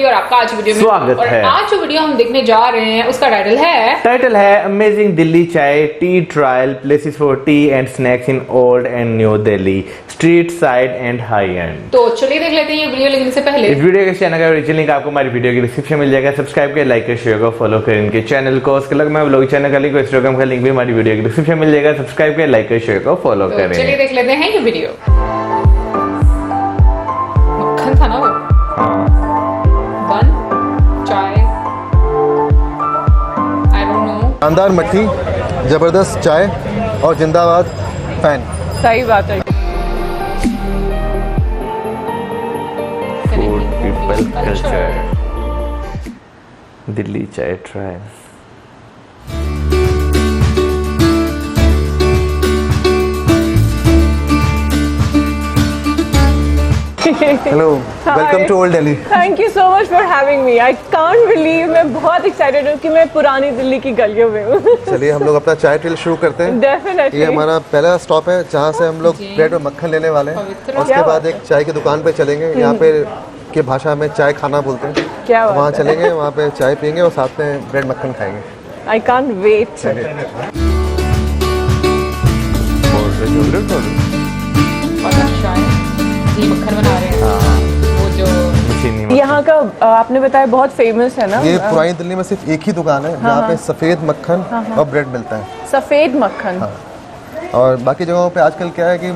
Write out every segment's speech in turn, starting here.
और आपका आज वीडियो में स्वागत है। आज जो वीडियो हम देखने जा रहे हैं उसका टाइटल है अमेजिंग दिल्ली चाय T trial places for T and snacks in old and new Delhi street side and high and. तो चलिए देख लेते हैं ये वीडियो। लेकिन इससे पहले इस वीडियो के चैनल का ओरिजिनल लिंक आपको हमारी वीडियो की डिस्क्रिप्शन मिल जाएगा। सब्सक्राइब करें, लाइक करें, शेयर करें, फॉलो करें इनके चैनल को। उसके अलग मैं ब्लॉग चैनल का लिंक, इंस्टाग्राम का लिंक भी हमारी वीडियो की डिस्क्रिप्शन मिल जाएगा। सब्सक्राइब करें, लाइक करें, शेयर करें, फॉलो करें। चलिए देख लेते हैं ये वीडियो। मक्खन था ना वो? बन चाय आई डोंट नो। शानदार मट्ठी, जबरदस्त चाय और जिंदाबाद फैन। सही बात है। Food people culture Delhi chai trial. Hello, welcome to old Delhi. Thank you so much for having me. I can't believe, मैं बहुत एक्साइटेड हूँ कि मैं पुरानी दिल्ली की गलियों में हूँ। चलिए हम लोग अपना चाय ट्रेल शुरू करते हैं। डेफिनेटली। ये हमारा पहला स्टॉप है जहाँ से हम लोग ब्रेड और मक्खन लेने वाले हैं। और उसके बाद एक चाय की दुकान पे चलेंगे। यहाँ पे की भाषा में चाय खाना बोलते हैं। क्या वहाँ चलेंगे, वहाँ पे चाय पियेंगे और साथ में ब्रेड मक्खन खाएंगे। I can't wait. ये मक्खन बना रहे हैं वो जो यहाँ का आपने बताया बहुत फेमस है ना? ये पुरानी दिल्ली में सिर्फ एक ही दुकान है जहाँ पे सफेद मक्खन और ब्रेड मिलता है। सफेद मक्खन। और बाकी जगहों पे आजकल क्या है कि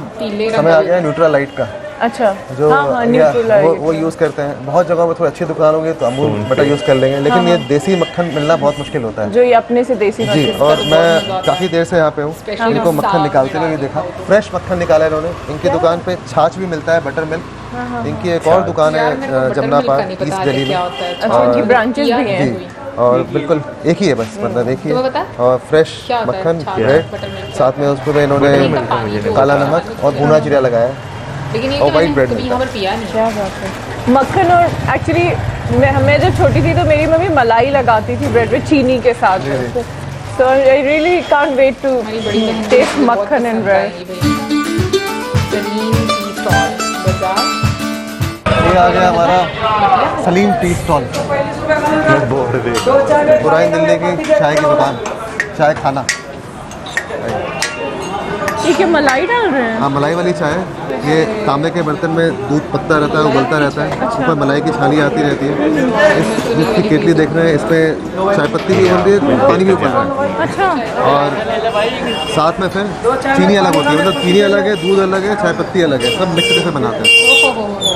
समय आ गया है न्यूट्रल लाइट का। अच्छा। जो न्यूट्रल वो यूज़ करते हैं। बहुत जगहों पे थोड़ी अच्छी दुकान होगी तो अमूल बटर यूज़ कर लेंगे, लेकिन ये देसी मक्खन मिलना बहुत मुश्किल होता है। जो ये अपने से देसी जी, और मैं काफ़ी देर से यहाँ पे हूँ। इनको मक्खन निकालते हुए देखा, फ्रेश मक्खन निकाला इन्होंने। इनकी दुकान पे छाछ भी मिलता है, बटर मिल्क। इनकी एक और दुकान है जमुना पार्क ईस्ट दिल्ली में। अच्छा, इनकी ब्रांचेस भी हैं। जी, और बिल्कुल एक ही है, बस मतलब एक ही है। और फ्रेश मक्खन, ब्रेड, साथ में उसको इन्होंने काला नमक और भुना जीरा लगाया है। लेकिन ये और white bread कभी यहाँ पर पिया नहीं। क्या बात है। मक्खन और एक्चुअली मैं जब छोटी थी तो मेरी मम्मी मलाई लगाती थी ब्रेड में चीनी के साथ। So I really can't wait to taste makkhan and bread. ये आ गया हमारा सलीम टी स्टॉल। पुरानी दिल्ली की चाय की दुकान, चाय खाना। ये क्या मलाई डाल रहे हैं? हाँ, मलाई वाली चाय है। ये तांबे के बर्तन में दूध पत्ता रहता है, उबलता रहता है। ऊपर मलाई की छाली आती रहती है। इस दूध की केतली देख रहे हैं, इसमें चाय पत्ती भी उबल रही है, पानी भी उबल रहा है। अच्छा। और साथ में फिर चीनी अलग होती है, मतलब चीनी अलग है, दूध अलग है, चाय पत्ती अलग है, सब मिक्स करके बनाते हैं।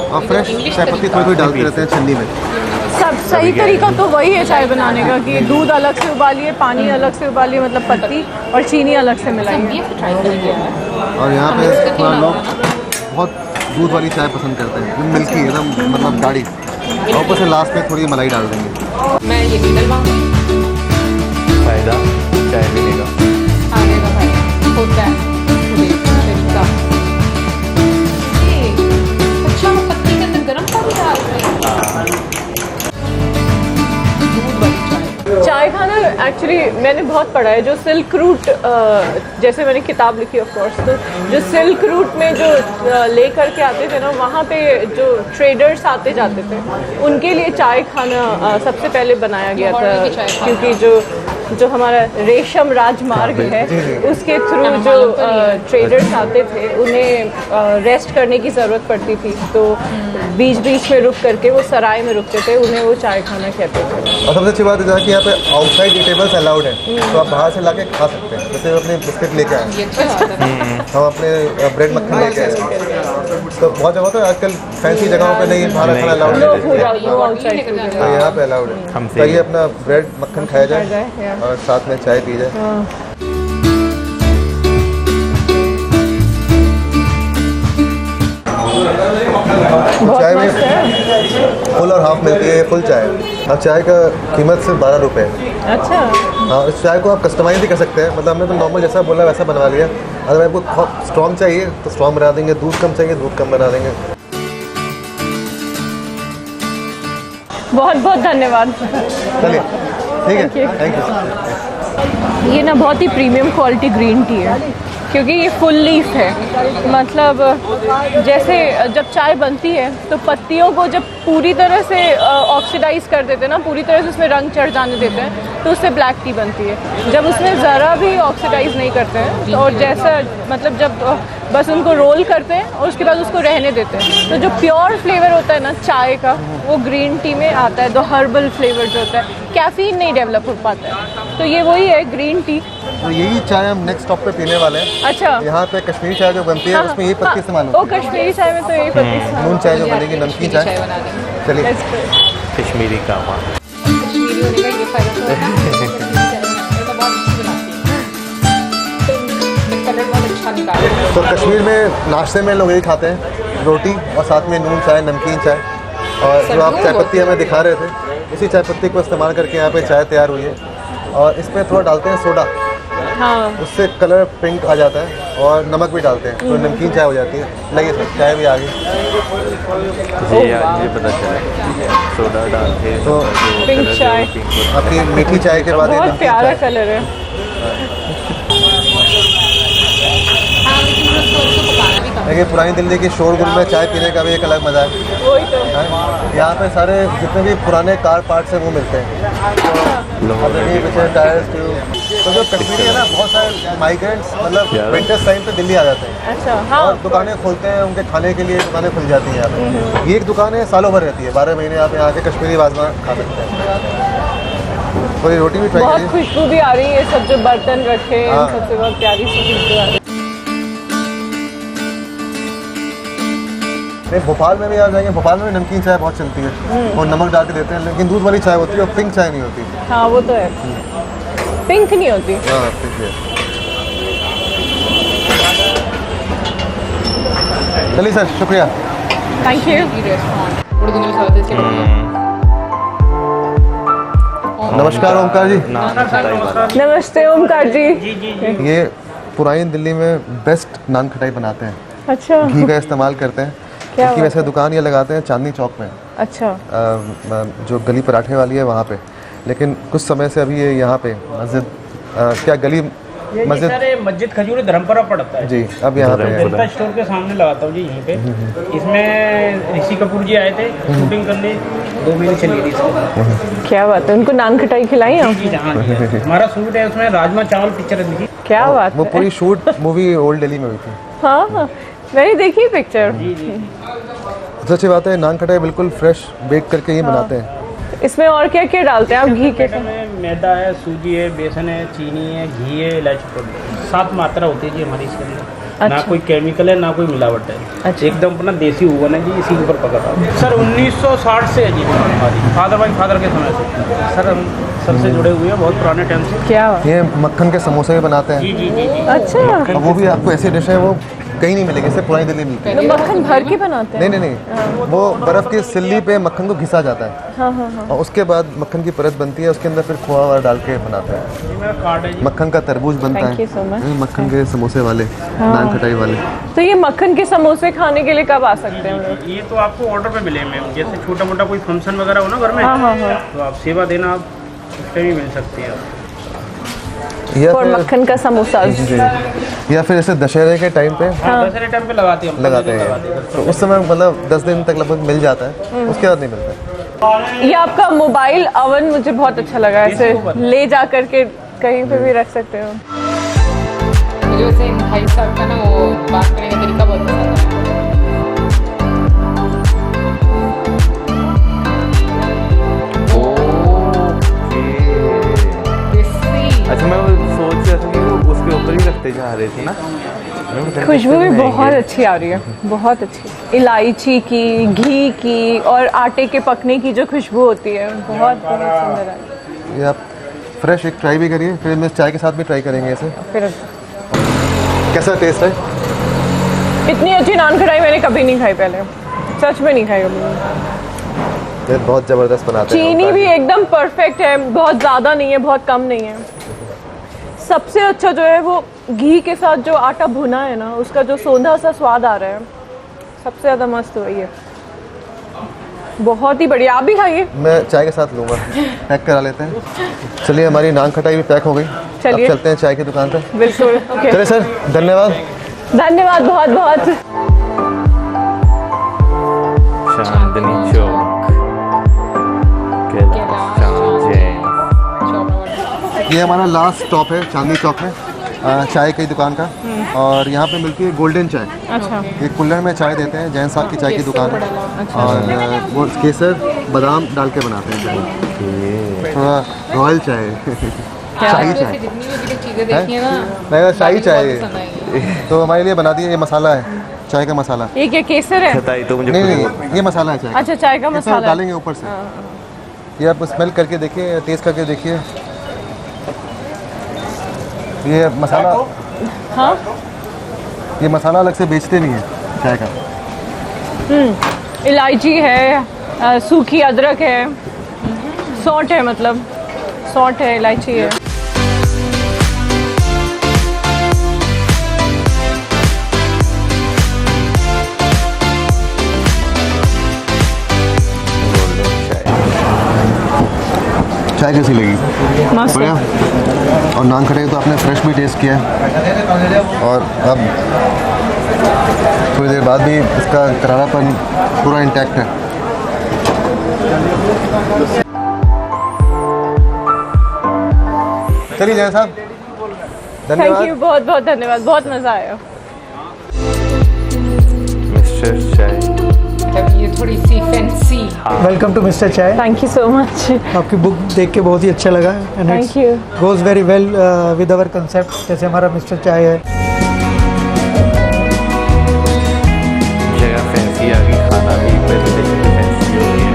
और फ्रेश चाय पत्ती थोड़ी थोड़ी डालते रहते हैं छन्नी में। सब सही तरीका तो वही है चाय बनाने का कि दूध अलग से उबालिए, पानी अलग से उबालिए, मतलब पत्ती, और चीनी अलग से मिलाइए। और यहाँ पे थोड़ा लोग बहुत दूध वाली चाय पसंद करते हैं, जो मिल्की एकदम, मतलब गाढ़ी। और ऊपर से लास्ट में थोड़ी मलाई डाल देंगे। मैं ये नहीं डलवाऊंगी। फायदा चाय पीने का आगे का फायदा होता है मुझे तरीका। अच्छा, वो पत्ती के अंदर गरम पानी डाल रहे हैं। दूध वाली चाय। चाय खाना एक्चुअली मैंने बहुत पढ़ा है। जो सिल्क रूट, जैसे मैंने किताब लिखी ऑफ कोर्स, तो जो सिल्क रूट में जो लेकर के आते थे ना, वहाँ पे जो ट्रेडर्स आते जाते थे उनके लिए चाय खाना सबसे पहले बनाया गया था। क्योंकि जो हमारा रेशम राजमार्ग है उसके थ्रू जो ट्रेडर्स आते थे उन्हें रेस्ट करने की ज़रूरत पड़ती थी, तो बीच बीच में रुक करके वो सराय में रुकते थे, उन्हें वो चाय खाना कहते थे। और सबसे अच्छी बात है कि यहाँ पे आउटसाइड टेबल्स अलाउड है, तो आप बाहर से लाके खा सकते हैं। जैसे अपने बिस्किट लेके आए, हम अपने ब्रेड मक्खन लेके आए, तो बहुत जगह तो आजकल फैंसी जगहों पे नहीं बाहर खाना अलाउड है, तो यहाँ पे अलाउड है। तो ये अपना ब्रेड मक्खन खाया जाए और साथ में चाय पी जाए। चाय में फुल और हाफ मिलती है, फुल चाय। और चाय का कीमत सिर्फ 12 रुपये है। अच्छा। हाँ, इस चाय को आप कस्टमाइज भी कर सकते हैं, मतलब हमने तो नॉर्मल जैसा बोला वैसा बनवा लिया। अगर आपको बहुत स्ट्रॉन्ग चाहिए तो स्ट्रॉन्ग बना देंगे, दूध कम चाहिए दूध कम बना देंगे। बहुत बहुत धन्यवाद। चलिए ठीक है, थैंक यू। ये ना बहुत ही प्रीमियम क्वालिटी ग्रीन टी है। क्योंकि ये फुल लीफ है, मतलब जैसे जब चाय बनती है तो पत्तियों को जब पूरी तरह से ऑक्सीडाइज कर देते हैं ना, पूरी तरह से उसमें रंग चढ़ जाने देते हैं, तो उससे ब्लैक टी बनती है। जब उसमें ज़रा भी ऑक्सीडाइज नहीं करते हैं तो, और जैसा मतलब जब बस उनको रोल करते हैं और उसके बाद उसको रहने देते हैं, तो जो प्योर फ्लेवर होता है ना चाय का, वो ग्रीन टी में आता है। तो हर्बल फ्लेवर जो होता है, कैफीन नहीं डेवलप हो पाता है, तो ये वही है ग्रीन टी। तो यही चाय हम नेक्स्ट स्टॉप पे पीने वाले हैं। अच्छा, यहाँ पे कश्मीरी चाय जो बनती है उसमें यही पत्ती इस्तेमाल वो होती है। कश्मीरी चाय में तो यही पत्ती इस्तेमाल नून चाय जो बनेगी, नमकीन चाय। चलिए Let's go. कश्मीरी कावा। कश्मीरी होने का ये फायदा तो होता है, ये तो बहुत अच्छी बनाती है, कलर बहुत अच्छा निकालती है। तो कश्मीर में नाश्ते में लोग यही खाते हैं, रोटी और साथ में नून चाय, नमकीन चाय। और जो आप चाय पत्ती हमें दिखा रहे थे, उसी चाय पत्ती को इस्तेमाल करके यहाँ पे चाय तैयार हुई है। और इसमें थोड़ा डालते हैं सोडा, हाँ, उससे कलर पिंक आ जाता है, और नमक भी डालते हैं तो नमकीन चाय हो जाती है। लगे सर, चाय भी आ गई। जी यार, ये पता चला सोडा डालते तो पिंक चाय, आपकी मीठी चाय के बाद ये बहुत नमकीन प्यारा चाय। कलर है। हाँ, लेकिन उसको पकाना भी कम। देखिए, पुरानी दिल्ली की शोरगुल में चाय पीने का भी एक अलग मज़ा है। वही तो, यहाँ पे सारे जितने भी पुराने कार पार्ट्स हैं वो मिलते हैं। अब देखिए पीछे टायर्स, ट्यूब। तो जो कश्मीरी है ना, बहुत सारे माइग्रेंट्स मतलब विंटर्स टाइम पे दिल्ली आ जाते हैं अच्छा, हाँ, और दुकानें खोलते हैं, उनके खाने के लिए दुकानें खुल जाती हैं यहाँ पे। ये एक दुकान है, सालों भर रहती है, 12 महीने आप यहाँ आके कश्मीरी वाजवान खा सकते हैं। थोड़ी रोटी भी ट्राई बहुत करिए। खुशबू भी आ रही है, सब जो बर्तन रखे हैं हाँ। सबसे बहुत प्यारी सी खुशबू आ रही है। नहीं, भोपाल में भी आ जाएंगे, भोपाल में भी नमकीन चाय बहुत चलती है और नमक डाल के देते हैं, लेकिन दूध वाली चाय होती है और पिंक चाय नहीं होती। हाँ, वो तो है, पिंक नहीं होती। हाँ, पिंक है। चलिए सर, शुक्रिया। Thank you. रेस्टोरेंट उर्दू में सब अच्छे नमस्कार ओमकार जी। नमस्ते ओमकार जी। ये पुरानी दिल्ली में बेस्ट नान खटाई बनाते हैं, अच्छा, घी का इस्तेमाल करते हैं। क्या उनकी बात वैसे दुकान ये लगाते हैं चांदनी चौक में, अच्छा, जो गली पराठे वाली है वहाँ पे। लेकिन कुछ समय से अभी ये यहाँ पे मस्जिद, क्या गली मस्जिद, मस्जिद खजूरी धर्मपुरा पड़ता है जी, अब यहाँ पे है। जनता स्टोर के सामने लगाता हूँ जी यहीं पे। इसमें ऋषि कपूर जी आए थे शूटिंग करने, 2 महीने चली गई इसमें। क्या बात है, उनको नान खटाई खिलाई आप? जी हाँ जी, हमारा शूट है उसमें, राजमा चावल पिक्चर है। क्या बात वो है। पूरी शूट मूवी ओल्ड दिल्ली में हुई थी। हाँ, हाँ, मैंने देखी पिक्चर। सबसे अच्छी बात है, नान खटाई बिल्कुल फ्रेश बेक करके ही बनाते हैं। इसमें और क्या क्या डालते हैं आप घी के साथ? में मैदा है, सूजी है, बेसन है, चीनी है, घी है, इलायची पाउडर, 7 मात्रा होती है जी हमारी इसके अंदर। ना अच्छा। कोई केमिकल है, ना कोई मिलावट है। अच्छा। एकदम अपना देसी ओवन है जी, इसी के ऊपर पका था। सर 1960 से है जी हमारी, फादर बाई फादर के समय से। सर हम सर से जुड़े हुए हैं बहुत पुराने टाइम से। क्या बात, ये मक्खन के समोसे भी बनाते हैं। जी जी जी जी। अच्छा, और वो भी आपको ऐसी डिश है वो कहीं नहीं मिलेगी, सिर्फ पुरानी दिल्ली में मिलती है। तो मक्खन भर के बनाते हैं? नहीं, वो बर्फ की सिल्ली पे मक्खन को घिसा जाता है। हाँ, हाँ, हाँ। और उसके बाद मक्खन की परत बनती है, उसके अंदर फिर खोआ वगैरह डाल के बनाते हैं। ये मेरा कार्ड है जी। मक्खन का तरबूज बनता Thank you so है। much. ये मक्खन के समोसे वाले, नान खटाई वाले। तो ये मक्खन के समोसे खाने के लिए कब आ सकते हैं हम लोग? ये तो आपको ऑर्डर पे मिले मैम, जैसे छोटा मोटा कोई फंक्शन वगैरह हो ना घर में, हाँ, हाँ, हाँ। तो आप सेवा देना, आप उस टाइम ही मिल सकती है। या और फिर मक्खन का समोसा। जी, या फिर जैसे दशहरे के टाइम पे हाँ, दशहरे टाइम पे लगाते हैं हम, लगाते हैं, तो उस समय मतलब 10 दिन तक लगभग मिल जाता है, उसके बाद नहीं मिलता। ये आपका मोबाइल अवन मुझे बहुत अच्छा लगा, ऐसे ले जा करके कहीं पे भी रख सकते हो। मुझे वैसे भाई साहब का ना वो बात करने का तरीका बहुत पसंद है। अच्छा, मैं वो सोच रहा था कि वो उसके ऊपर ही रखते जा रहे थे ना। खुशबू भी बहुत अच्छी आ रही है, बहुत अच्छी, इलायची की, घी की और आटे के पकने की जो खुशबू होती है, बहुत बहुत सुंदर है। ये आप फ्रेश एक ट्राई भी करिए, फिर मैं चाय के साथ भी ट्राई करेंगे इसे। फिर कैसा टेस्ट है? इतनी अच्छी नान खटाई मैंने कभी नहीं खाई पहले, सच में नहीं खाई कभी। ये बहुत ज़बरदस्त बनाते हैं। चीनी भी एकदम परफेक्ट है, बहुत ज़्यादा नहीं है, बहुत कम नहीं है। सबसे अच्छा जो है वो घी के साथ जो आटा भुना है ना, उसका जो सोंधा सा स्वाद आ रहा है, सबसे ज़्यादा मस्त वही है। बहुत ही बढ़िया, आप भी खाइए। मैं चाय के साथ लूँगा। पैक करा लेते हैं। चलिए, हमारी नान खटाई भी पैक हो गई। चलिए चलते हैं चाय की दुकान पे। बिल्कुल ओके चलिए सर, धन्यवाद। धन्यवाद बहुत बहुत। चांदनी चौक, कैलाश जैन। ये हमारा लास्ट स्टॉप है चांदनी चौक में, चाय की दुकान का। और यहाँ पे मिलती है गोल्डन चाय। अच्छा एक कुल्हड़ में चाय देते हैं, जैन साहब की चाय की दुकान है। और वो केसर बादाम डाल के बनाते हैं चाय, थोड़ा रॉयल चाय शाही चाय। जितनी भी चीजें देखी है ना, नहीं शाही चाय पसंद आई। तो हमारे लिए बना दिए। ये मसाला है चाय का मसाला। ये क्या केसर है? बताइए तो मुझे नहीं खुद नहीं, ये मसाला है चाय का। अच्छा चाय का केसर मसाला डालेंगे ऊपर से। ये आप स्मेल करके देखिए, टेस्ट करके देखिए। ये मसाला, हाँ ये मसाला अलग से बेचते नहीं है चाय का। इलायची है, सूखी अदरक है, सौंठ है, मतलब सौंठ है, इलायची है। चाय कैसी लगी? मस्त बढ़िया। और नान खड़े तो आपने फ्रेश भी टेस्ट किया है। और अब थोड़ी देर बाद भी इसका करारापन पूरा इंटैक्ट है। चलिए जय साहब, थैंक धन्यवाद। यू, बहुत बहुत धन्यवाद, बहुत मज़ा आया। मिस्टर चाय। मतलब ये थोड़ी सी फैंसी। वेलकम टू मिस्टर चाय। Thank you so much. आपकी बुक देख के बहुत ही अच्छा लगा and Thank you. Goes very well with our concept, जैसे हमारा मिस्टर चाय है। जगह फैंसी आ गई, खाना भी प्रेजेंटेशन भी फैंसी हो गई है।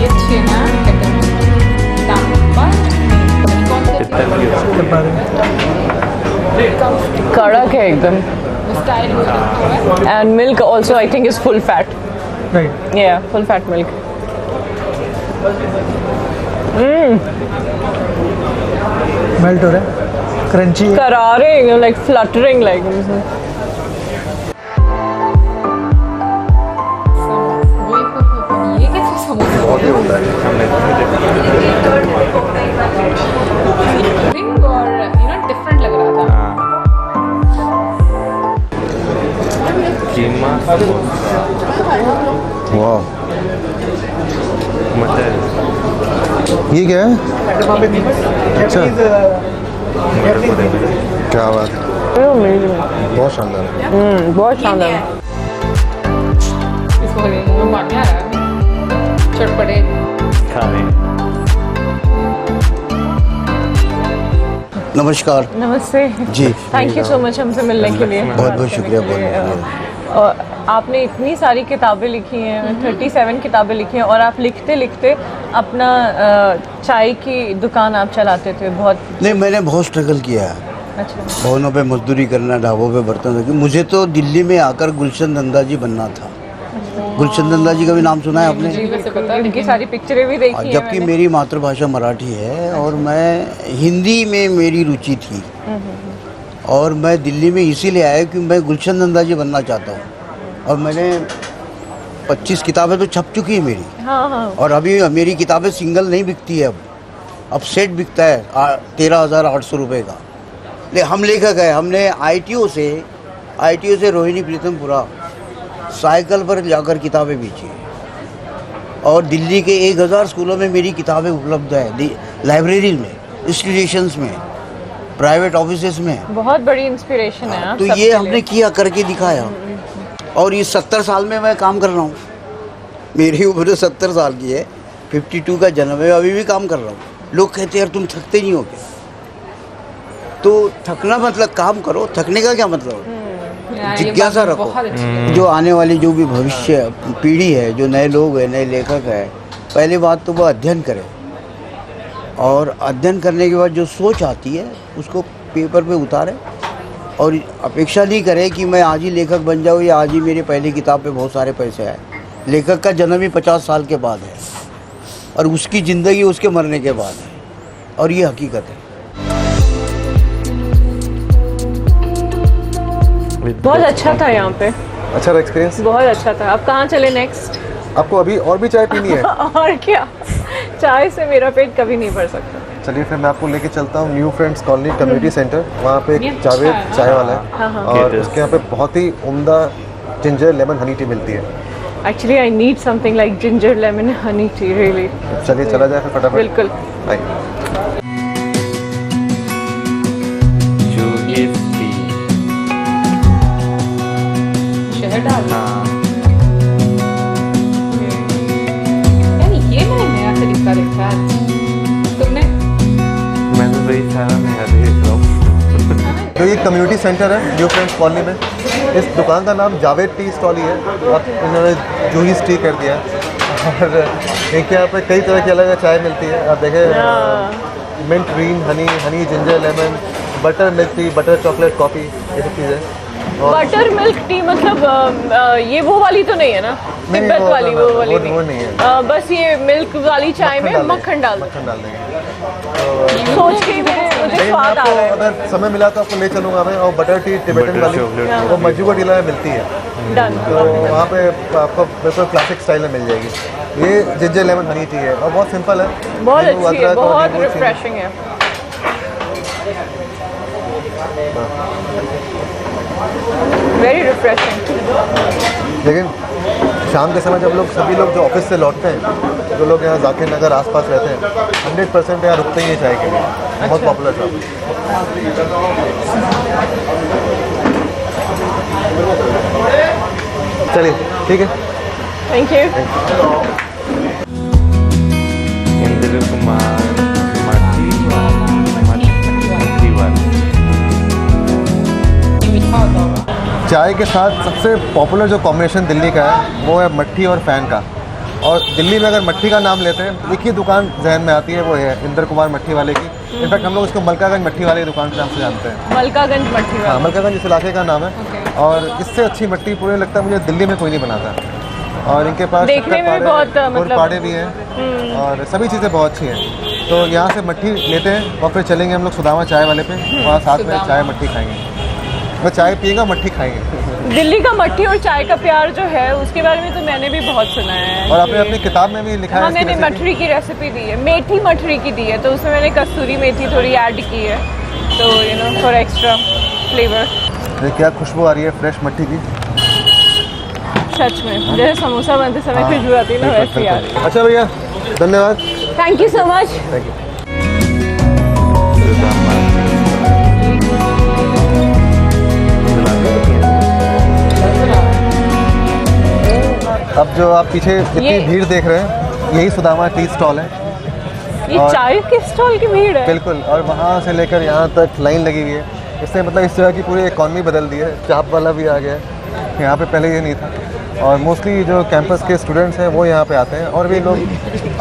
ये अच्छी है ना, पित्तल की कड़क है एकदम, style and milk also I think is full fat. Right, या फुल फैट मिल्क। मेल्ट हो रहा है, क्रंची। करारे, लाइक फ्लटरिंग लाइक। ये कैसे समोसा बहुत ही होता है। और डिफरेंट लग रहा था। कीमा समोसा, वाह, मटर, ये क्या है? अच्छा, क्या बात है, बहुत शानदार है। बहुत शानदार। इसको मुंह में पानी आ रहा है, चटपटे। खाने। नमस्कार नमस्ते जी, थैंक यू सो मच हमसे मिलने के लिए। बहुत बहुत शुक्रिया, बहुत बहुत। और आपने इतनी सारी किताबें लिखी हैं, 37 किताबें लिखी हैं, और आप लिखते लिखते अपना चाय की दुकान आप चलाते थे। बहुत नहीं, मैंने बहुत स्ट्रगल किया है। अच्छा। भवनों पे मजदूरी करना, ढाबों पे बर्तन रखना। मुझे तो दिल्ली में आकर गुलशन नंदा जी बनना था। गुलशन नंदा जी का भी नाम सुना है आपने? जी वैसे पता है, उनकी सारी पिक्चरें भी देखी हैं जबकि मैंने। मेरी मातृभाषा मराठी है और मैं हिंदी में मेरी रुचि थी, और मैं दिल्ली में इसीलिए आया कि मैं गुलशन नंदा जी बनना चाहता हूँ। और मैंने 25 किताबें तो छप चुकी है मेरी। हाँ हाँ। और अभी मेरी किताबें सिंगल नहीं बिकती है, अब सेट बिकता है 13,800 रुपये का। ले हम लेखक है, हमने ITO से रोहिणी प्रीतमपुरा साइकिल पर जाकर किताबें बेची, और दिल्ली के 1000 स्कूलों में मेरी किताबें उपलब्ध है, लाइब्रेरी में, इंस्टीट्यूशंस में, प्राइवेट ऑफिसेस में। बहुत बड़ी इंस्पिरेशन है आप तो सबके ये लिए। हमने किया, करके दिखाया। और ये 70 साल में मैं काम कर रहा हूँ। मेरी उम्र 70 साल की है, 52 का जन्म है, अभी भी काम कर रहा हूँ। लोग कहते हैं यार तुम थकते नहीं हो क्या? तो थकना मतलब काम करो, थकने का क्या मतलब? यार, ये जिज्ञासा बात रखो। बहुत अच्छी है। जो आने वाली जो भी भविष्य पीढ़ी है, जो नए लोग हैं, नए लेखक हैं, पहली बात तो वो अध्ययन करें, और अध्ययन करने के बाद जो सोच आती है उसको पेपर पे उतारें, और अपेक्षा नहीं करें कि मैं आज ही लेखक बन जाऊँ या आज ही मेरी पहली किताब पे बहुत सारे पैसे आए। लेखक का जन्म ही 50 साल के बाद है, और उसकी ज़िंदगी उसके मरने के बाद है, और ये हकीकत है। बहुत अच्छा था यहाँ पे, अच्छा रहा एक्सपीरियंस? बहुत अच्छा था। अब कहाँ चले नेक्स्ट? आपको अभी और भी चाय पीनी है? और क्या, चाय से मेरा पेट कभी नहीं भर सकता। चलिए फिर मैं आपको लेके चलता हूँ new friends colony community centre. वहाँ पे एक जावेद चाय वाला है और उसके यहाँ पे बहुत ही उम्दा जिंजर लेमन हनी टी मिलती है। Actually I need something like ginger lemon Honey T really. चलिए चला जाए फिर फटाफट। बिल्कुल। बाय। शहर डाल यानी ये मैंने नया तरीका देखा है। तुमने मैंने वही सारा नया देख रहा हूँ। तो ये कम्युनिटी सेंटर है न्यू फ्रेंड्स कॉलोनी में। इस दुकान का नाम जावेद टी स्टॉल ही है। अब इन्होंने जूहीस टी कर दिया और इनके यहाँ पे कई तरह की अलग अलग चाय मिलती है। आप देखें mint green honey, honey ginger lemon, butter milk tea, butter chocolate coffee, ये सब चीज़ें। बटर मिल्क टी मतलब ये वो वाली तो नहीं है ना? नहीं, तिब्बत वाली वो वाली वो नहीं है। बस ये मिल्क वाली चाय में मक्खन डाल मक्खन डाल देंगे। सोच के ही मुझे लेकिन स्वाद आ आपको रहा है। अगर समय मिला तो आपको ले चलूँगा मैं। और बटर टी टिबेटन बटर वाली चॉकलेट वो मज्जूबा टीला में मिलती है। डन। तो वहाँ पे आपको बिल्कुल क्लासिक स्टाइल में मिल जाएगी। ये जिंजर लेमन हनी टी है और बहुत सिंपल है। बहुत नींबू, अच्छी है, अदरक और बहुत नींबू, चीनी। रिफ्रेशिंग है। Very refreshing. लेकिन शाम के समय जब लोग सभी लोग जो ऑफिस से लौटते हैं, जो लोग यहाँ जाकिर नगर आसपास रहते हैं, 100% यहाँ रुकते ही हैं चाय के लिए। बहुत पॉपुलर शॉप है। चलिए ठीक है। Thank you. इंद्र कुमार चाय के साथ सबसे पॉपुलर जो कॉम्बिनेशन दिल्ली का है वो है मट्ठी और फ़ैन का। और दिल्ली में अगर मट्ठी का नाम लेते हैं एक ही दुकान जहन में आती है, वो है इंद्र कुमार मट्ठी वाले की। इनफैक्ट हम लोग उसको मलकागंज मट्ठी वाले की दुकान के नाम से जानते हैं। मलकागंज मट्ठी वाला। हाँ, मलकागंज इस इलाके का नाम है। और इससे अच्छी मट्ठी पूरे लगता है मुझे दिल्ली में कोई नहीं बनाता। और इनके पास देखने में भी बहुत मतलब पाड़े भी हैं और सभी चीज़ें बहुत अच्छी हैं। तो यहाँ से मट्ठी लेते हैं और फिर चलेंगे हम लोग सुदामा चाय वाले पे। वहाँ साथ में चाय मट्ठी खाएंगे। मैं चाय पिएगा, मट्ठी खाएंगे। दिल्ली का मट्ठी और चाय का प्यार जो है उसके बारे में तो मैंने भी बहुत सुना है। और आपने अपनी किताब में भी लिखा है। हाँ, मैंने मठरी की रेसिपी दी है, मेथी मठरी की दी है, तो उसमें मैंने कस्तूरी मेथी थोड़ी ऐड की है, तो you know for extra flavour. ये क्या खुशबू आ रही है फ्रेश मट्ठी की। सच में जैसे समोसा बनते समय खुशबू आती है ना, वैसी आ रही है। अच्छा भैया, धन्यवाद। Thank you so much. Thank you. अब जो आप पीछे इतनी भीड़ देख रहे हैं, यही सुदामा टी स्टॉल है। ये चाय के स्टॉल की भीड़ है। बिल्कुल। और वहाँ से लेकर यहाँ तक लाइन लगी हुई है। इससे मतलब इस तरह की पूरी इकॉनमी बदल दी है। चाप वाला भी आ गया है यहाँ पे, पहले ये नहीं था। और मोस्टली जो कैंपस के स्टूडेंट्स हैं वो यहाँ पे आते हैं और भी लोग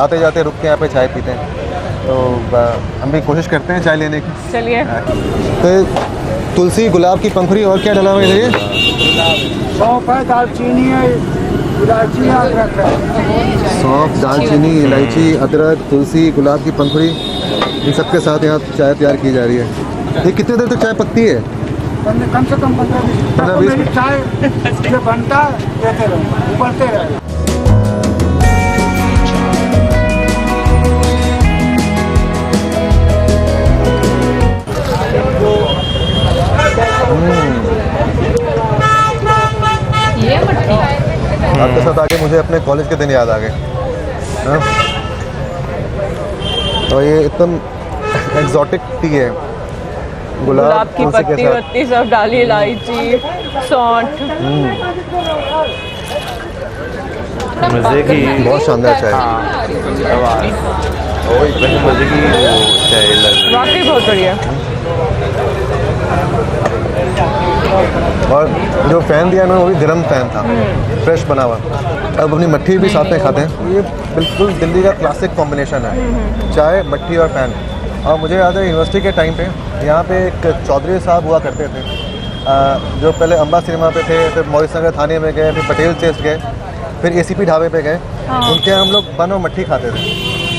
आते जाते रुक के यहाँ पे चाय पीते हैं। तो हम भी कोशिश करते हैं चाय लेने की। चलिए। तो तुलसी, गुलाब की पंखुड़ी और क्या डला हुआ है इधर? सौंफ है, दालचीनी है, इलायची, अदरक है। सौंफ, दालचीनी, इलायची, अदरक, तुलसी, गुलाब की पंखुड़ी, इन सब के साथ यहाँ चाय तैयार की जा रही है। ये कितने देर तक चाय पकती है? कम से कम 15-20 मिनट। चाय जो बनता है देते रहो, उबलते रहे। ये मट्ठी आपके साथ आके मुझे अपने कॉलेज के दिन याद आ गए। हाँ? और ये एकदम एग्जॉटिक टी है। गुलाब की तुलसी के पत्ती साथ। वत्ती सब डाली, इलायची, सौंठ। मजे की बहुत शानदार चाय। वैसे मजे की चाय लग रही है। वाकई बहुत बढ़िया। और जो फ़ैन दिया ना वो भी गरम फ़ैन था, फ्रेश बना हुआ। अब अपनी मट्ठी भी साथ में खाते हैं। ये बिल्कुल दिल्ली का क्लासिक कॉम्बिनेशन है, चाय, मट्ठी और फ़ैन। और मुझे याद है यूनिवर्सिटी के टाइम पे यहाँ पे एक चौधरी साहब हुआ करते थे, जो पहले अम्बा सिनेमा पे थे, फिर मॉरिस नगर थाने में गए, फिर पटेल चेस्ट गए, फिर ACP ढाबे पे गए। उनके यहाँ हम लोग बन और मट्ठी खाते थे।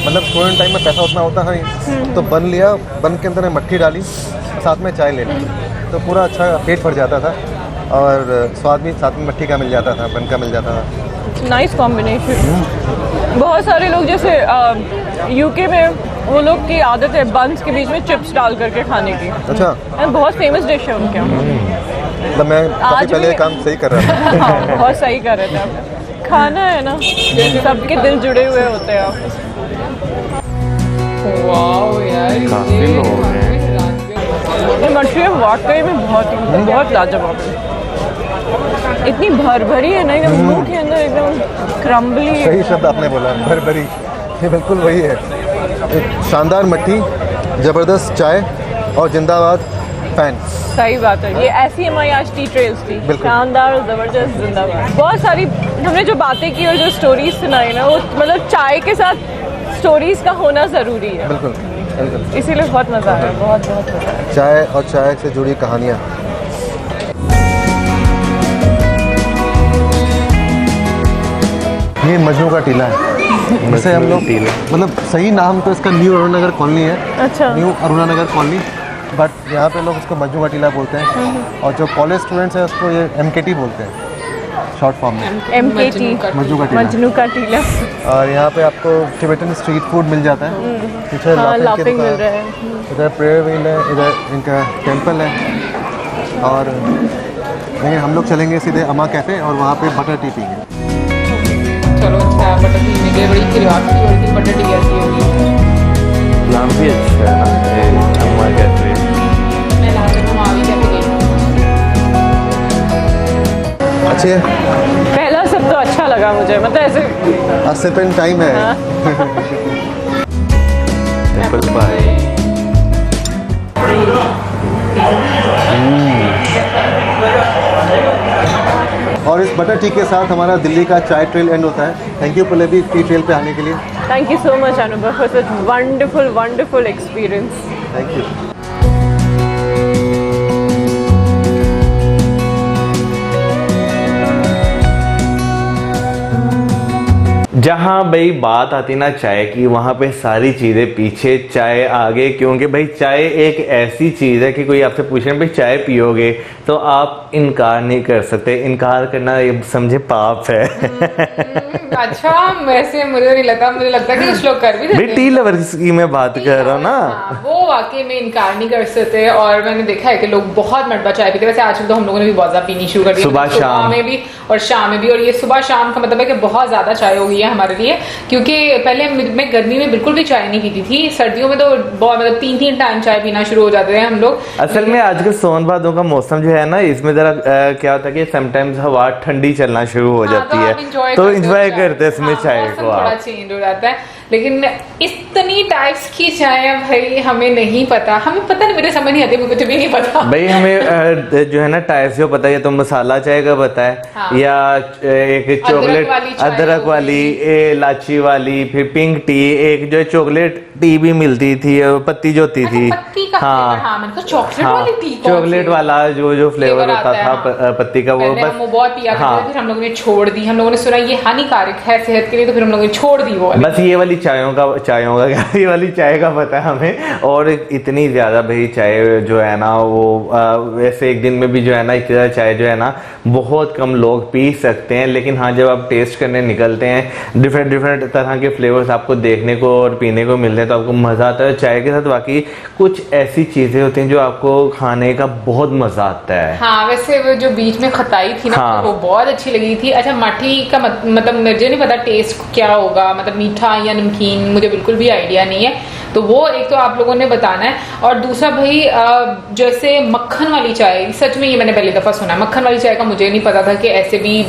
मतलब स्टूडेंट टाइम में पैसा उतना होता नहीं, तो बन लिया, बन के अंदर मट्ठी डाली, साथ में चाय ले ली, तो पूरा अच्छा पेट भर जाता था। और स्वाद भी साथ में मट्ठी का मिल जाता था, बन का मिल जाता था। Nice combination. बहुत सारे लोग जैसे यूके में वो लोग की आदत है बंस के बीच में चिप्स डाल करके खाने की। अच्छा, बहुत फेमस डिश है उनके यहाँ। मतलब मैं काफ़ी आज पहले भी- ये काम सही कर रहा था। हाँ, बहुत सही कर रहे थे आप। खाना है ना, सबके दिल जुड़े हुए होते हैं आप। वाओ यार, काफी ये लोग हैं। ये मछलियाँ वाकई में बहुत लाजवाब है। इतनी भरभरी है ना, एकदम मुंह के अंदर एकदम क्रम्बली। सही शब्द आपने बोला, भरभरी। ये बिल्कुल वही है, एक शानदार मट्ठी, ज़बरदस्त चाय और जिंदाबाद फैन। सही बात है, ये ऐसी हमारी आज टी ट्रेल्स थी, बिल्कुल। शानदार जबरदस्त जिंदाबाद। बहुत सारी हमने जो बातें की और जो स्टोरीज सुनाई ना, वो मतलब चाय के साथ स्टोरीज का होना ज़रूरी है, बिल्कुल बिल्कुल। इसीलिए बहुत मज़ा आया, बहुत मज़ा आया। चाय और चाय से जुड़ी कहानियाँ। ये मजनू का टीला है, जैसे हम लोग मतलब सही नाम तो इसका न्यू अरुणानगर कॉलोनी है। अच्छा। न्यू अरुणानगर कॉलोनी, बट यहाँ पे लोग इसको मजनू का टीला बोलते हैं, और जो कॉलेज स्टूडेंट्स हैं उसको ये MKT बोलते हैं शॉर्ट फॉर्म में, MKT, मजनू का टीला। मजनू का टीला। और यहाँ पे आपको टिबेटन स्ट्रीट फूड मिल जाता है। पीछे हाँ, लाफिंग की लाफिंग मिल दुकान, रहा है। इधर प्रेयर व्हील है, इधर इनका टेंपल है। और लेकिन हम लोग चलेंगे सीधे अमा कैफ़े और वहाँ पे बटर टी पीएंगे। चलो अच्छा, बटर टी में गए, बड़ी क्यूरियोसिटी हो रही थी बटर टी कैसी होगी। नाम भी अच्छा है ना, ये अम्मा कैफे। मैं लास्ट टाइम वहाँ भी कैफे गई थी। अच्छे, पहला सब तो अच्छा लगा मुझे, मतलब ऐसे आज सिर्फ इन टाइम है। टेम्पल पाए। और इस बटर टी के साथ हमारा दिल्ली का चाय ट्रेल एंड होता है। Thank you Pallavi T trail पे आने के लिए। थैंक यू सो मच अनुभव for such wonderful experience. Thank you. जहाँ भाई बात आती ना चाय की, वहाँ पे सारी चीज़ें पीछे, चाय आगे। क्योंकि भाई चाय एक ऐसी चीज़ है कि कोई आपसे पूछे भाई चाय पियोगे, तो आप इनकार नहीं कर सकते। इनकार करना ये समझे पाप है। अच्छा, वैसे मुझे नहीं लगता, मुझे लगता है कि कुछ लोग कर भी भाई देते टी लवर्स की मैं बात कर रहा हूँ ना। हाँ, वो वाकई में इनकार नहीं कर सकते। और मैंने देखा है कि लोग बहुत मरतबा चाय पीते हैं। वैसे आजकल तो हम लोगों ने भी बहुत ज़्यादा पीनी शुरू कर दी, सुबह शाम में भी और शाम में भी। और ये सुबह शाम का मतलब है कि बहुत ज़्यादा चाय हो गई है हमारे लिए, क्योंकि पहले मैं गर्मी में बिल्कुल भी चाय नहीं पीती थी। सर्दियों में तो बहुत मतलब 3-3 टाइम चाय पीना शुरू हो जाते हैं हम लोग। असल में आजकल सोन भादों का मौसम जो है ना, इसमें जरा क्या होता है कि समटाइम्स हवा ठंडी चलना शुरू हो जाती है, तो इंजॉय करते हैं इसमें चाय को थोड़ा आप। चेंज हो जाता है। लेकिन इतनी टाइप्स की चाय भाई हमें नहीं पता, हमें पता नहीं, मेरे समझ नहीं आती, मुझे कुछ भी नहीं पता भाई। हमें जो है ना टाइप से पता है, तो मसाला चाय का पता है, हाँ। या एक चॉकलेट वाली चाय अदरक हो वाली, गई। इलायची वाली, फिर पिंक टी, एक जो चॉकलेट टी भी मिलती थी, पत्ती जो होती थी। पत्ती का फ्लेवर, हाँ मैंने कहा चॉकलेट वाली टी, कौन चॉकलेट सी? वाला जो फ्लेवर होता था हाँ। पत्ती का, वो पहले हम वो बस। बहुत पिया करते हाँ। थे, फिर हम लोगों ने छोड़ दी। हम लोगों ने सुना ये हानिकारक है सेहत के लिए, तो फिर हम लोगों ने छोड़ दी वो वाली। बस ये वाली चायों का ये वाली चाय का पता है हमें। और इतनी ज्यादा भाई चाय जो है ना, वो वैसे एक दिन में भी जो है ना, इतनी ज्यादा चाय जो है ना बहुत कम लोग पी सकते हैं। लेकिन हाँ, जब आप टेस्ट करने निकलते हैं, डिफरेंट तरह के फ्लेवर्स आपको देखने को और पीने को मिलते हैं, तो आपको मजा आता है। चाय के साथ वाकई कुछ ऐसी चीजें होती हैं जो आपको खाने का बहुत मजा आता है। हाँ, वैसे वो जो बीच में खटाई थी ना, हाँ। वो बहुत अच्छी लगी थी। अच्छा, मठी का मतलब मुझे नहीं पता टेस्ट क्या होगा, मतलब मीठा या नमकीन, मुझे बिल्कुल भी आइडिया नहीं है। तो वो एक तो आप लोगों ने बताना है। और दूसरा भाई जैसे मक्खन वाली चाय, सच में ये मैंने पहली दफा सुना है। मक्खन वाली चाय का मुझे नहीं पता था कि ऐसे भी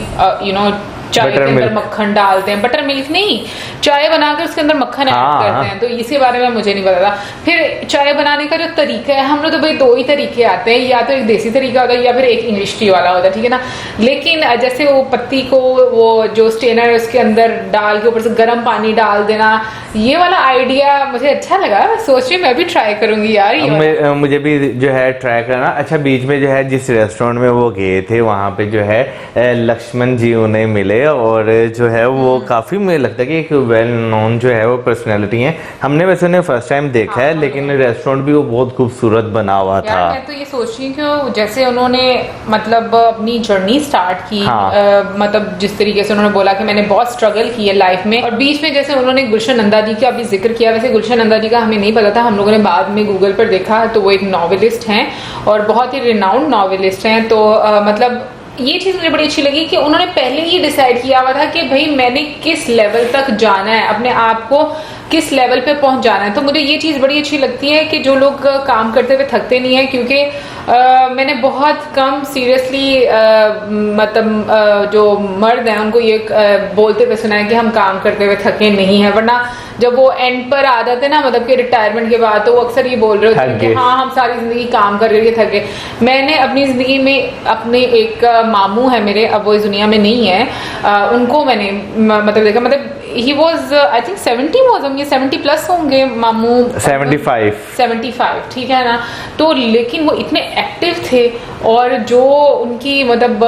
चाय के अंदर मक्खन डालते हैं। बटर मिल्क नहीं, चाय बनाकर उसके अंदर मक्खन ऐड करते हैं, तो इसी बारे में मुझे नहीं पता था। फिर चाय बनाने का जो तरीका है, हम लोग तो भाई 2 ही तरीके आते हैं, या तो एक देसी तरीका होता है या फिर एक इंग्लिश टी वाला होता है, ठीक है ना। लेकिन जैसे वो पत्ती को वो जो स्टेनर है उसके अंदर डाल के ऊपर से गर्म पानी डाल देना, ये वाला आइडिया मुझे अच्छा लगा। मैं सोच रही मैं भी ट्राई करूंगी यार ये मुझे भी जो है ट्राई करना। अच्छा, बीच में जो है जिस रेस्टोरेंट में वो गए थे, वहाँ पे जो है लक्ष्मण जी उन्हें मिले, है और जो है वो काफ़ी मुझे लगता है कि एक वेल नोन जो है वो पर्सनैलिटी है। हमने वैसे उन्हें फर्स्ट टाइम देखा है, लेकिन रेस्टोरेंट भी वो बहुत खूबसूरत बना हुआ था। यार मैं तो ये सोच रही हूँ कि जैसे उन्होंने मतलब अपनी जर्नी स्टार्ट की, मतलब जिस तरीके से उन्होंने बोला कि मैंने बहुत स्ट्रगल की है लाइफ में, और बीच में जैसे उन्होंने गुलशन नंदा जी का भी जिक्र किया। वैसे गुलशन नंदा जी का हमें नहीं पता था, हम लोगों ने बाद में गूगल पर देखा, तो वो एक नॉवेलिस्ट हैं और बहुत ही रिनाउंड नॉवेलिस्ट हैं। तो मतलब ये चीज़ मुझे बड़ी अच्छी लगी कि उन्होंने पहले ही डिसाइड किया हुआ था कि भाई मैंने किस लेवल तक जाना है, अपने आप को किस लेवल पे पहुंच जाना है। तो मुझे ये चीज़ बड़ी अच्छी लगती है कि जो लोग काम करते हुए थकते नहीं है, क्योंकि मैंने बहुत कम सीरियसली मतलब जो मर्द हैं उनको ये बोलते हुए सुना है कि हम काम करते हुए थके नहीं है, वरना जब वो एंड पर आ जाते ना, मतलब कि रिटायरमेंट के बाद, तो वो अक्सर ये बोल रहे होते हैं कि हाँ हम सारी जिंदगी काम कर रहे थे, थके। मैंने अपनी जिंदगी में अपने एक मामू है मेरे, अब वो इस दुनिया में नहीं है, उनको मैंने मतलब देखा, मतलब he was I think 70 was होंगे, 70 प्लस होंगे मामू, 75 ठीक है ना। तो लेकिन वो इतने एक्टिव थे और जो उनकी मतलब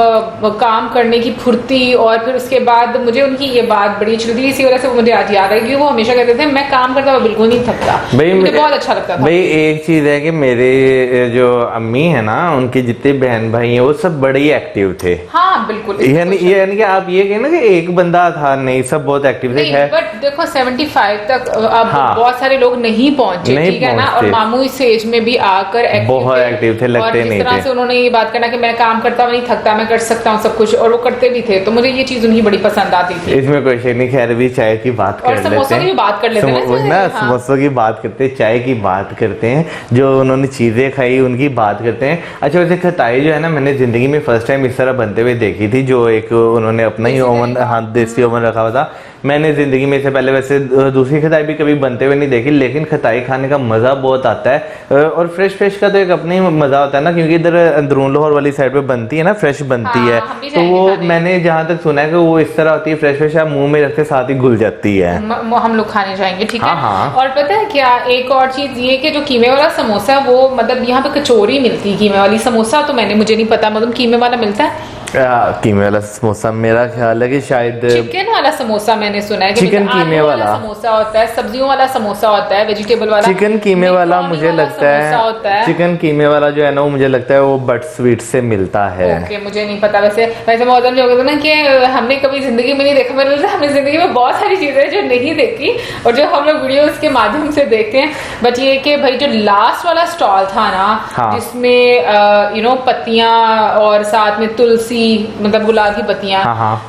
काम करने की फुर्ती, और फिर उसके बाद मुझे उनकी ये बात बड़ी अच्छी लगती, इसी वजह से वो मुझे आज याद है कि वो हमेशा कहते थे मैं काम करता हुआ बिल्कुल नहीं थकता, मुझे बहुत अच्छा लगता था। भाई एक चीज है कि मेरे जो अम्मी है ना, उनके जितने बहन भाई हैं वो सब बड़े ही एक्टिव थे। हाँ बिल्कुल, यानी कि आप ये कहें ना कि एक बंदा था, नहीं सब बहुत एक्टिव थे। बट देखो 75 तक अब बहुत सारे लोग नहीं पहुंचे, ठीक है ना, और मामू इस एज में भी आकर बहुत एक्टिव थे, लगते नहीं थे। इस तरह से उन्होंने ये बात करना कि मैं काम करता हुआ नहीं थकता, मैं कर सकता हूँ सब कुछ, और वो करते भी थे। तो मुझे ये चीज उनकी बड़ी पसंद आती थी। इसमें कोई शेर नहीं, खैर भी चाय की बात कर लेते हैं, समोसों की भी बात कर लेते हैं ना, समोसों की बात करते हैं, चाय की बात करते हैं, जो उन्होंने चीजें खाई उनकी बात करते हैं। अच्छा वैसे खटाई जो है ना, मैंने जिंदगी में फर्स्ट टाइम इस तरह बनते हुए देखी थी, जो एक उन्होंने अपना ही ओवन, हाँ देसी ओवन रखा हुआ था। मैंने जिंदगी में इससे पहले वैसे दूसरी खटाई भी कभी बनते हुए नहीं देखी, लेकिन खटाई खाने का मजा बहुत आता है, और फ्रेश का तो एक अपना ही मजा होता है ना, क्योंकि इधर अंदरून लाहौर वाली साइड पे बनती है ना, फ्रेश बनती है, तो वो मैंने जहाँ तक सुना है कि वो इस तरह होती है, फ्रेश आप मुंह में रखते साथ ही घुल जाती है। हम लोग खाने जाएंगे, ठीक है। हाँ। और पता है क्या, एक और चीज ये कि जो कीमे वाला समोसा, वो मतलब यहाँ पे कचौरी मिलती है कीमे वाली, समोसा तो मुझे नहीं पता, मतलब कीमे वाला मिलता है। कीमे वाला समोसा मेरा ख्याल है कि शायद चिकन वाला समोसा मैंने सुना है कि चिकन कीमे वाला समोसा होता है, सब्जियों वाला समोसा होता है, वेजिटेबल वाला चिकन कीमे वाला मुझे लगता है, चिकन कीमे वाला जो है ना, वो मुझे लगता है वो बट स्वीट से मिलता है। ओके, मुझे नहीं पता। वैसे मौजूद लोग होते ना कि हमने कभी जिंदगी में नहीं देखा, मेरे लगता है हमने जिंदगी में बहुत सारी चीजें जो नहीं देखी और जो हम लोग वीडियोस के माध्यम से देखते हैं। बट ये कि भाई जो लास्ट वाला स्टॉल था ना, जिसमें पत्तियां और साथ में तुलसी, मतलब गुलाब की पत्तियां,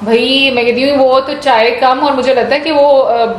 भाई मैं कहती हूँ वो तो चाय कम, और मुझे लगता है कि वो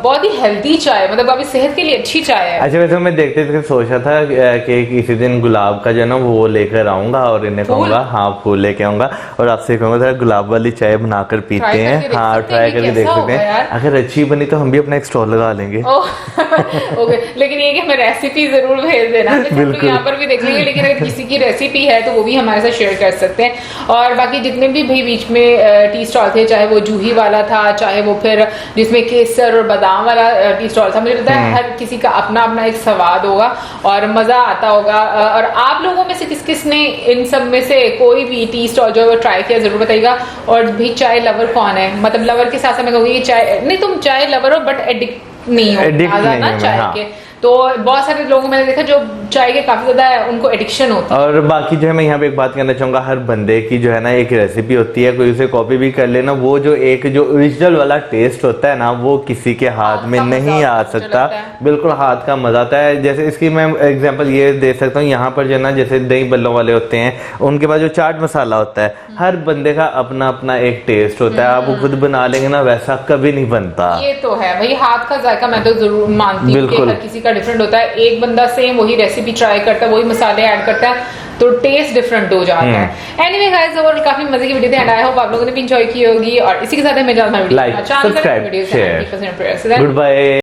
बहुत ही हेल्दी चाय, मतलब काफी सेहत के लिए अच्छी चाय है। अच्छा वैसे मैं देखते थे सोचा था कि किसी दिन गुलाब का जो ना वो लेकर आऊंगा और इन्हें कहूंगा, हाँ फूल लेके आऊंगा और आपसे कहूंगा गुलाब वाली चाय बनाकर पीते हैं। हाँ ट्राई करके देख सकते हैं, अगर अच्छी बनी तो हम भी अपना एक स्टॉल लगा लेंगे। ओके, लेकिन ये कि हमें रेसिपी जरूर भेज देना, बिल्कुल यहाँ पर भी देख लेंगे, लेकिन अगर किसी की रेसिपी है तो वो भी हमारे साथ शेयर कर सकते हैं। और बाकी जितने भी भाई बीच में टी स्टॉल थे, चाहे वो जूही वाला था, चाहे वो फिर जिसमें केसर और बादाम वाला टी स्टॉल था, मुझे लगता है हर किसी का अपना अपना एक स्वाद होगा और मजा आता होगा। और आप लोगों में से किस किस ने इन सब में से कोई भी टी स्टॉल जो है वो ट्राई किया, जरूर बताइएगा। और भी चाय लवर कौन है, मतलब लवर के साथ मैं कहूँगी चाय नहीं, तुम चाय लवर हो बट एडिक्ट नहीं हो चाय के। तो बहुत सारे लोगों मैंने देखा जो चाय के काफी ज्यादा उनको एडिक्शन होती है। और बाकी जो है मैं यहाँ पे एक बात कहना चाहूंगा, हर बंदे की जो है ना एक रेसिपी होती है, कोई उसे कॉपी भी कर लेना, वो जो ओरिजिनल वाला टेस्ट होता है ना, वो किसी के हाथ में नहीं आ सकता, बिल्कुल हाथ का मजा आता है। जैसे इसकी मैं एग्जांपल ये दे सकता हूँ, यहाँ पर जो है ना जैसे दही बल्लों वाले होते हैं, उनके पास जो चाट मसाला होता है, हर बंदे का अपना अपना एक टेस्ट होता है, आप वो खुद बना लेंगे ना वैसा कभी नहीं बनता। ये तो है भाई, हाथ का जायका मैं तो जरूर मानती हूँ कि हर किसी का डिफरेंट होता है। एक बंदा सेम वही रेसिपी ट्राई करता है, वही मसाले ऐड करता है, तो टेस्ट डिफरेंट हो जाता है। एनीवे गाइस, ओवरऑल काफी मजे की वीडियो थी एंड आई होप आप लोगों ने भी एंजॉय की होगी। और इसी के साथ मैं video like, subscribe, share, good bye.